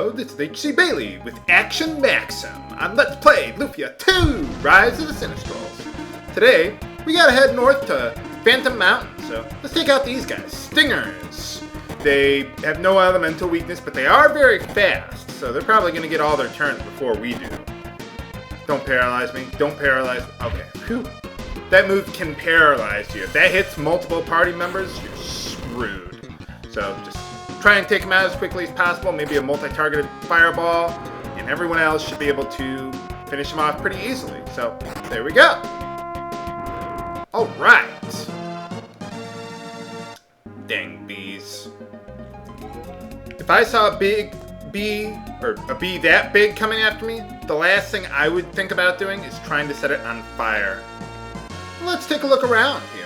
Hello, this is H.C. Bailey with Action Maxim on Let's Play Lufia 2, Rise of the Sinistrals. Today, we gotta head north to Phantom Mountain, so let's take out these guys, Stingers. They have no elemental weakness, but they are very fast, so they're probably gonna get all their turns before we do. Don't paralyze me, don't paralyze, okay, phew. That move can paralyze you. If that hits multiple party members, you're screwed. So just try and take them out as quickly as possible, maybe a multi-targeted fireball, and everyone else should be able to finish them off pretty easily. So, there we go. Alright. Dang bees. If I saw a big bee, or a bee that big coming after me, the last thing I would think about doing is trying to set it on fire. Let's take a look around here.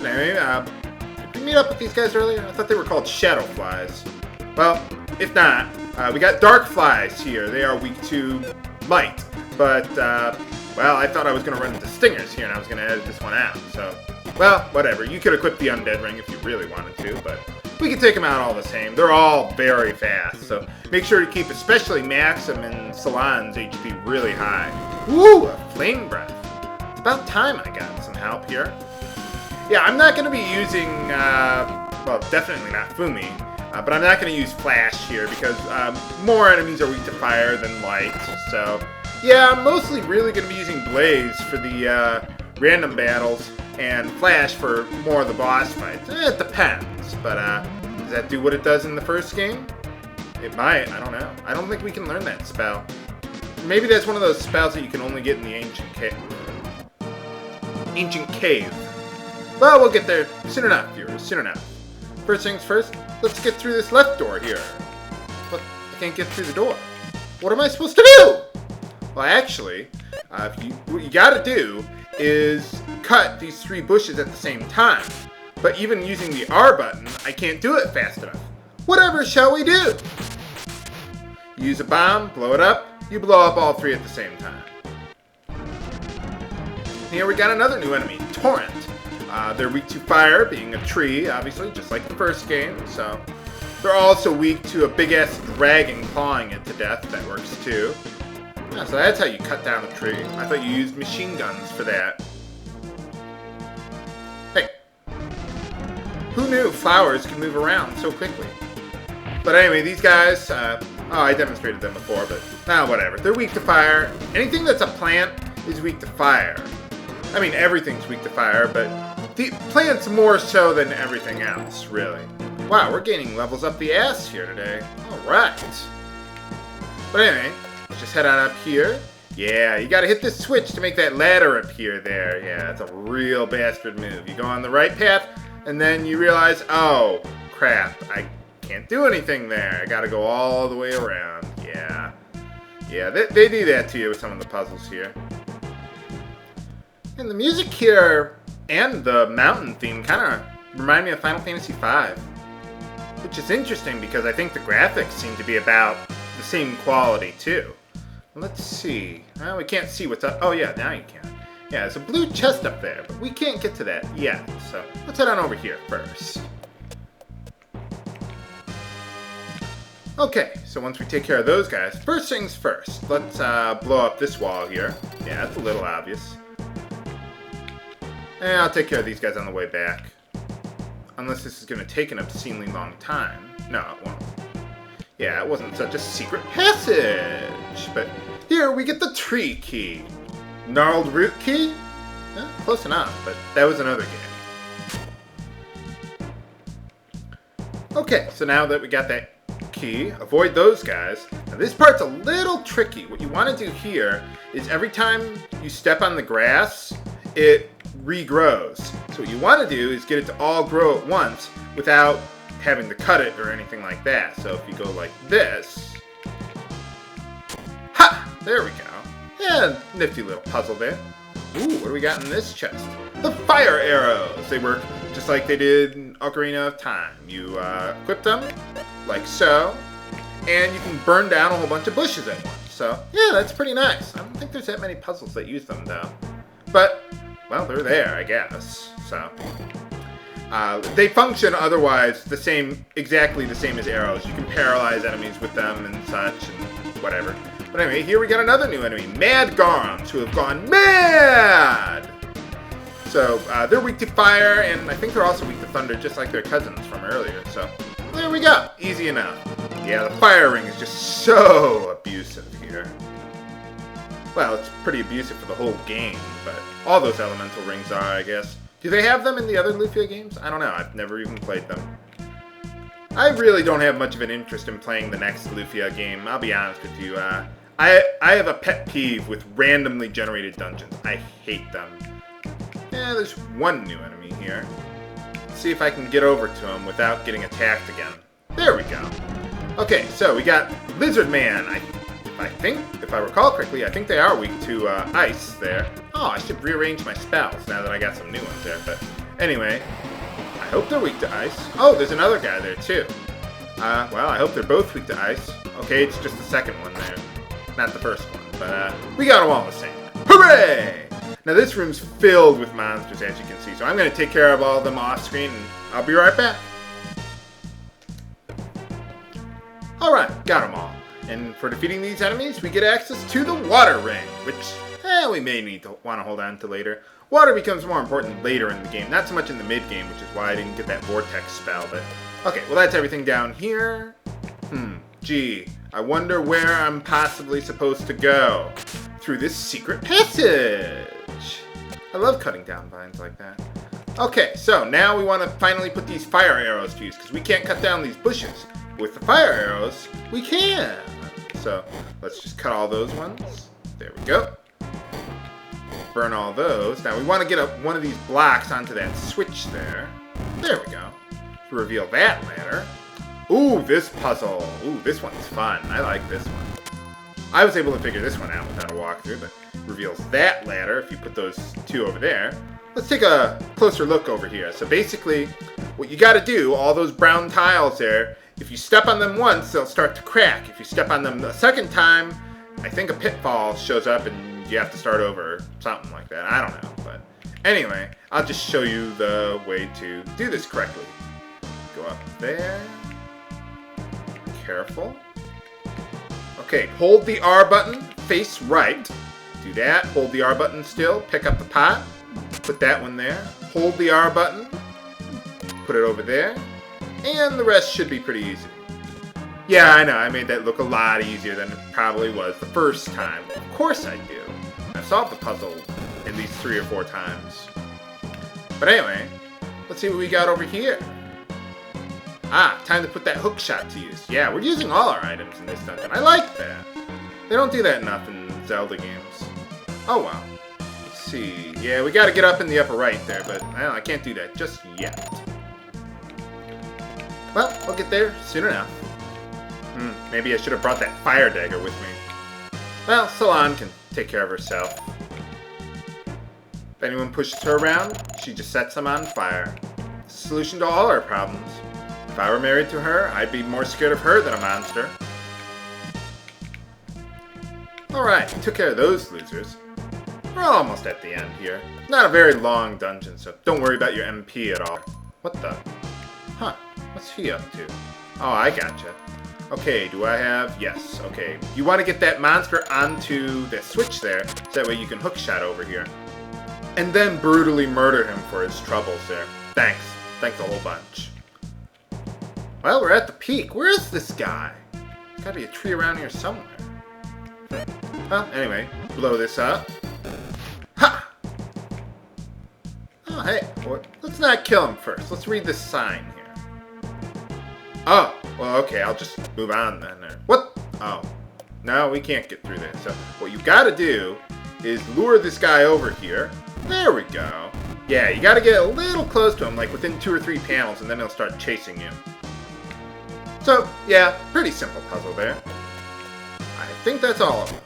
Anyway, did we meet up with these guys earlier? I thought they were called shadow flies. Well, if not, we got dark flies here. They are weak to light. But, well, I thought I was going to run into stingers here and I was going to edit this one out. So, well, whatever. You could equip the undead ring if you really wanted to, but we can take them out all the same. They're all very fast, so make sure to keep especially Maxim and Salon's HP really high. Woo! A flame breath. It's about time I got some help here. Yeah, I'm not going to be using, well, definitely not Fumi, but I'm not going to use Flash here because more enemies are weak to fire than light. So, yeah, I'm mostly really going to be using Blaze for the random battles and Flash for more of the boss fights. It depends, but does that do what it does in the first game? It might, I don't know. I don't think we can learn that spell. Maybe that's one of those spells that you can only get in the ancient cave. Ancient cave. Well, we'll get there soon enough, viewers, soon enough. First things first, let's get through this left door here. But I can't get through the door. What am I supposed to do? Well, actually, what you gotta do is cut these 3 bushes at the same time. But even using the R button, I can't do it fast enough. Whatever shall we do? Use a bomb, blow it up, you blow up all 3 at the same time. Here we got another new enemy, Torrent. They're weak to fire, being a tree, obviously, just like the first game, so they're also weak to a big-ass dragon clawing it to death. That works, too. Yeah, so that's how you cut down a tree. I thought you used machine guns for that. Hey. Who knew flowers could move around so quickly? But anyway, these guys, oh, I demonstrated them before, but whatever. They're weak to fire. Anything that's a plant is weak to fire. I mean, everything's weak to fire, but the plants more so than everything else, really. Wow, we're gaining levels up the ass here today. Alright. But anyway, let's just head on up here. Yeah, you gotta hit this switch to make that ladder appear there. Yeah, it's a real bastard move. You go on the right path, and then you realize, oh, crap, I can't do anything there. I gotta go all the way around. Yeah. Yeah, they do that to you with some of the puzzles here. And the music here and the mountain theme kind of remind me of Final Fantasy V. Which is interesting because I think the graphics seem to be about the same quality too. Let's see. Well, we can't see what's up. Oh yeah, now you can. Yeah, there's a blue chest up there, but we can't get to that yet. So let's head on over here first. Okay, so once we take care of those guys, first things first, let's blow up this wall here. Yeah, that's a little obvious. And I'll take care of these guys on the way back. Unless this is going to take an obscenely long time. No, it won't. Yeah, it wasn't such a secret passage. But here we get the tree key. Gnarled root key? Close enough, but that was another game. Okay, so now that we got that key, avoid those guys. Now this part's a little tricky. What you want to do here is every time you step on the grass, it regrows. So what you want to do is get it to all grow at once without having to cut it or anything like that. So if you go like this, ha! There we go. Yeah, nifty little puzzle there. Ooh, what do we got in this chest? The fire arrows! They work just like they did in Ocarina of Time. You equip them, like so, and you can burn down a whole bunch of bushes at once. So, yeah, that's pretty nice. I don't think there's that many puzzles that use them, though. But well, they're there, I guess. So They function otherwise exactly the same as arrows. You can paralyze enemies with them and such and whatever. But anyway, here we got another new enemy, Mad Gorems, who have gone mad! So, they're weak to fire, and I think they're also weak to thunder, just like their cousins from earlier. So, there we go. Easy enough. Yeah, the fire ring is just so abusive here. Well, it's pretty abusive for the whole game, but all those elemental rings are, I guess. Do they have them in the other Lufia games? I don't know. I've never even played them. I really don't have much of an interest in playing the next Lufia game. I'll be honest with you. I have a pet peeve with randomly generated dungeons. I hate them. Yeah, there's one new enemy here. Let's see if I can get over to him without getting attacked again. There we go. Okay, so we got Lizardman. I think, if I recall correctly, I think they are weak to ice there. Oh, I should rearrange my spells now that I got some new ones there. But anyway, I hope they're weak to ice. Oh, there's another guy there too. Well, I hope they're both weak to ice. Okay, it's just the second one there. Not the first one, but we got them all the same. Hooray! Now this room's filled with monsters, as you can see, so I'm going to take care of all of them off screen, and I'll be right back. Alright, got them all. And for defeating these enemies, we get access to the water ring, which we may want to hold on to later. Water becomes more important later in the game, not so much in the mid-game, which is why I didn't get that vortex spell, but... Okay, well that's everything down here. Gee, I wonder where I'm possibly supposed to go. Through this secret passage. I love cutting down vines like that. Okay, so now we want to finally put these fire arrows to use, because we can't cut down these bushes. With the fire arrows, we can. So, let's just cut all those ones. There we go. Burn all those. Now we want to get one of these blocks onto that switch there. There we go. To reveal that ladder. Ooh, this puzzle. Ooh, this one's fun. I like this one. I was able to figure this one out without a walkthrough, but reveals that ladder if you put those two over there. Let's take a closer look over here. So basically, what you got to do, all those brown tiles there, if you step on them once, they'll start to crack. If you step on them a second time, I think a pitfall shows up and you have to start over, or something like that. I don't know, but anyway, I'll just show you the way to do this correctly. Go up there. Careful. Okay, hold the R button, face right. Do that, hold the R button still, pick up the pot, put that one there, hold the R button, put it over there, and the rest should be pretty easy. Yeah, I know, I made that look a lot easier than it probably was the first time. Of course I do. I've solved the puzzle at least 3 or 4 times. But anyway, let's see what we got over here. Ah, time to put that hook shot to use. Yeah, we're using all our items in this dungeon. I like that. They don't do that enough in Zelda games. Oh well. Let's see. Yeah, we gotta get up in the upper right there, but I can't do that just yet. Well, I'll get there soon enough. Maybe I should have brought that fire dagger with me. Well, Salon can take care of herself. If anyone pushes her around, she just sets them on fire. It's the solution to all our problems. If I were married to her, I'd be more scared of her than a monster. Alright, took care of those losers. We're almost at the end here. Not a very long dungeon, so don't worry about your MP at all. What the? Huh, what's he up to? Oh, I gotcha. Okay, do I have? Yes, okay. You want to get that monster onto the switch there, so that way you can hookshot over here. And then brutally murder him for his troubles there. Thanks. Thanks a whole bunch. Well, we're at the peak. Where is this guy? There's gotta be a tree around here somewhere. Well, anyway, blow this up. Ha! Oh, hey, let's not kill him first. Let's read this sign here. Oh, well, okay, I'll just move on then. What? Oh, no, we can't get through this. So what you gotta do is lure this guy over here. There we go. Yeah, you gotta get a little close to him, like within 2 or 3 panels, and then he'll start chasing you. So, yeah, pretty simple puzzle there. I think that's all of them.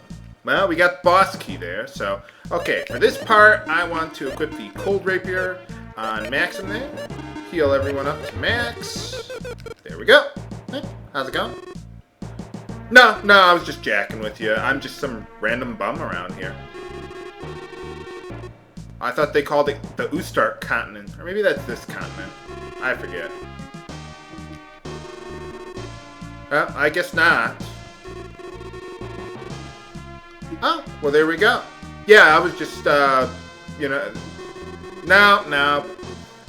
Well, we got the boss key there, so... Okay, for this part, I want to equip the Cold Rapier on Max in there. Heal everyone up to max. There we go. Hey, how's it going? No, I was just jacking with you. I'm just some random bum around here. I thought they called it the Ustark continent. Or maybe that's this continent. I forget. Well, I guess not. Oh, well, there we go. Yeah, I was just, you know... No.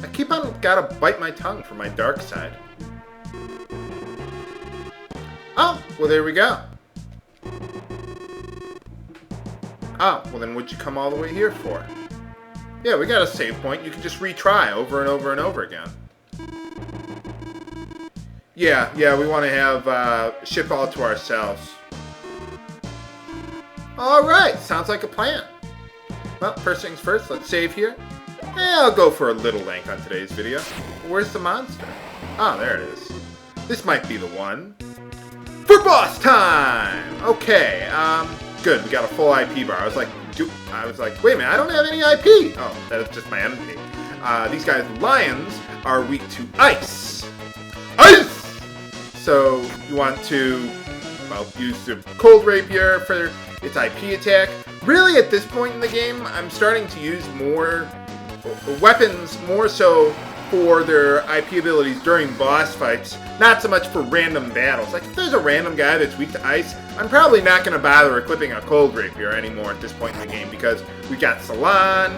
I keep on gotta bite my tongue for my dark side. Oh, well, there we go. Oh, well, then what'd you come all the way here for? Yeah, we got a save point. You can just retry over and over and over again. Yeah, we want to have ship all to ourselves. Alright, sounds like a plan. Well, first things first, let's save here. I'll go for a little length on today's video. Where's the monster? Oh, there it is. This might be the one. For boss time! Okay, good, we got a full IP bar. I was like, wait a minute, I don't have any IP! Oh, that is just my MP. These guys, lions, are weak to ice. Ice! So, you want to, well, use the cold rapier for its IP attack. Really, at this point in the game, I'm starting to use more weapons, more so for their IP abilities during boss fights, not so much for random battles. Like, if there's a random guy that's weak to ice, I'm probably not going to bother equipping a cold rapier anymore at this point in the game, because we got Salon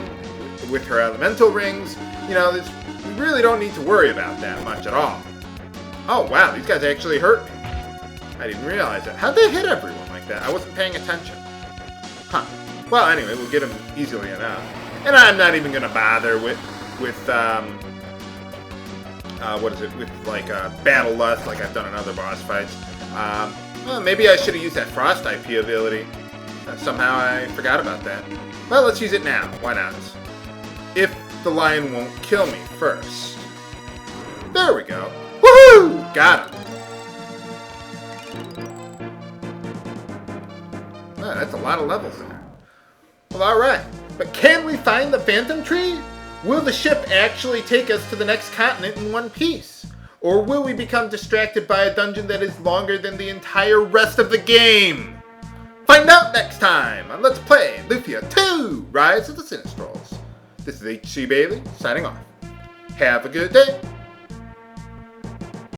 with her elemental rings. You know, we really don't need to worry about that much at all. Oh, wow, these guys actually hurt me. I didn't realize that. How'd they hit everyone like that? I wasn't paying attention. Huh. Well, anyway, we'll get them easily enough. And I'm not even going to bother with what is it, with like Battle Lust, like I've done in other boss fights. Well, maybe I should have used that Frost IP ability. Somehow I forgot about that. Well, let's use it now. Why not? If the lion won't kill me first. There we go. Woohoo! Got him. Oh, that's a lot of levels there. Well, alright. But can we find the Phantom Tree? Will the ship actually take us to the next continent in one piece? Or will we become distracted by a dungeon that is longer than the entire rest of the game? Find out next time on Let's Play Lufia 2 Rise of the Sinistrals. This is HC Bailey signing off. Have a good day.